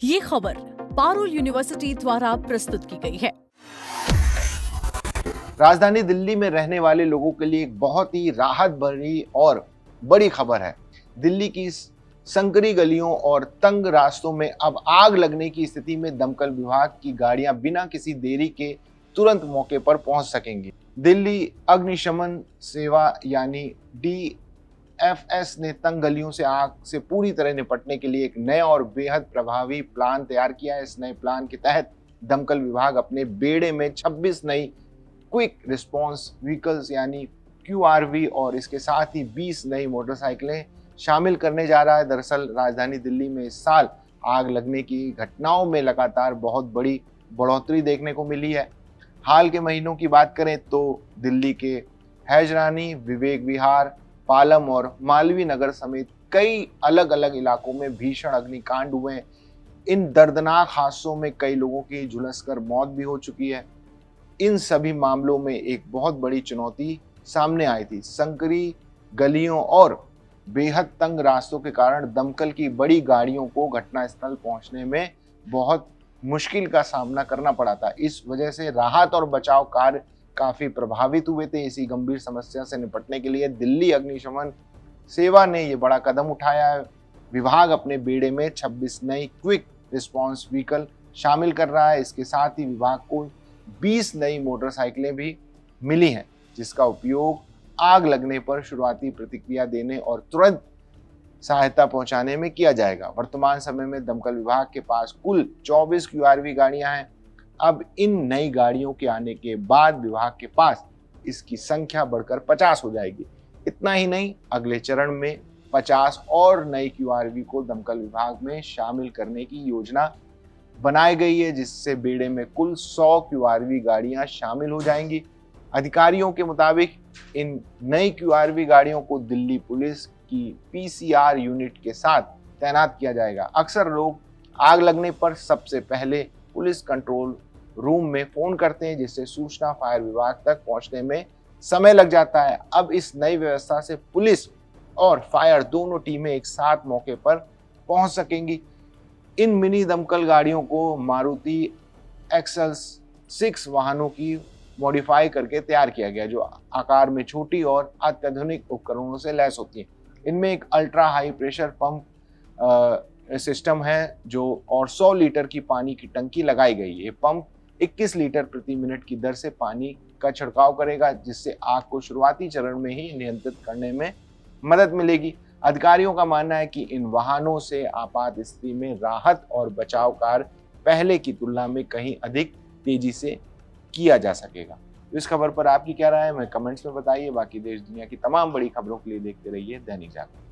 ये खबर पारुल यूनिवर्सिटी द्वारा प्रस्तुत की गई है। राजधानी दिल्ली में रहने वाले लोगों के लिए एक बहुत ही राहत भरी और बड़ी खबर है। दिल्ली की संकरी गलियों और तंग रास्तों में अब आग लगने की स्थिति में दमकल विभाग की गाड़ियां बिना किसी देरी के तुरंत मौके पर पहुंच सकेंगी। दिल्ली अग्निशमन सेवा यानी DFS ने तंग गलियों से आग से पूरी तरह निपटने के लिए एक नया और बेहद प्रभावी प्लान तैयार किया है। इस नए प्लान के तहत दमकल विभाग अपने बेड़े में 26 नई क्विक रिस्पॉन्स व्हीकल्स यानी QRV और इसके साथ ही 20 नई मोटरसाइकिलें शामिल करने जा रहा है। दरअसल राजधानी दिल्ली में इस साल आग लगने की घटनाओं में लगातार बहुत बड़ी बढ़ोतरी देखने को मिली है। हाल के महीनों की बात करें तो दिल्ली के हैजरानी, विवेक विहार, पालम और मालवीय नगर समेत कई अलग अलग इलाकों में भीषण अग्निकांड हुए हैं। इन दर्दनाक हादसों में कई लोगों की झुलसकर मौत भी हो चुकी है। इन सभी मामलों में एक बहुत बड़ी चुनौती सामने आई थी। संकरी गलियों और बेहद तंग रास्तों के कारण दमकल की बड़ी गाड़ियों को घटनास्थल पहुंचने में बहुत मुश्किल का सामना करना पड़ा था। इस वजह से राहत और बचाव कार्य काफी प्रभावित हुए थे। इसी गंभीर समस्या से निपटने के लिए दिल्ली अग्निशमन सेवा ने ये बड़ा कदम उठाया है। विभाग अपने बेड़े में 26 नई क्विक रिस्पॉन्स व्हीकल शामिल कर रहा है। इसके साथ ही विभाग को 20 नई मोटरसाइकिलें भी मिली हैं, जिसका उपयोग आग लगने पर शुरुआती प्रतिक्रिया देने और तुरंत सहायता पहुंचाने में किया जाएगा। वर्तमान समय में दमकल विभाग के पास कुल 24 QRV गाड़ियां हैं। अब इन नई गाड़ियों के आने के बाद विभाग के पास इसकी संख्या बढ़कर 50 हो जाएगी। इतना ही नहीं, अगले चरण में 50 और नई QRV को दमकल विभाग में शामिल करने की योजना बनाई गई है, जिससे बेड़े में कुल 100 QRV गाड़ियां शामिल हो जाएंगी। अधिकारियों के मुताबिक इन नई QRV गाड़ियों को दिल्ली पुलिस की PCR यूनिट के साथ तैनात किया जाएगा। अक्सर लोग आग लगने पर सबसे पहले पुलिस कंट्रोल रूम में फोन करते हैं, जिससे सूचना फायर विभाग तक पहुंचने में समय लग जाता है। अब इस नई व्यवस्था से पुलिस और फायर दोनों टीमें एक साथ मौके पर पहुंच सकेंगी। इन मिनी दमकल गाड़ियों को मारुति एक्सल्स 6 वाहनों की मॉडिफाई करके तैयार किया गया, जो आकार में छोटी और अत्याधुनिक उपकरणों से लैस होती है। इनमें एक ultra high pressure pump system है और 100 लीटर की पानी की टंकी लगाई गई है। ये पंप 21 लीटर प्रति मिनट की दर से पानी का छिड़काव करेगा, जिससे आग को शुरुआती चरण में ही नियंत्रित करने में मदद मिलेगी। अधिकारियों का मानना है कि इन वाहनों से आपात स्थिति में राहत और बचाव कार्य पहले की तुलना में कहीं अधिक तेजी से किया जा सकेगा। इस खबर पर आपकी क्या राय है, हमें कमेंट्स में बताइए। बाकी देश दुनिया की तमाम बड़ी खबरों के लिए देखते रहिए दैनिक जागरण।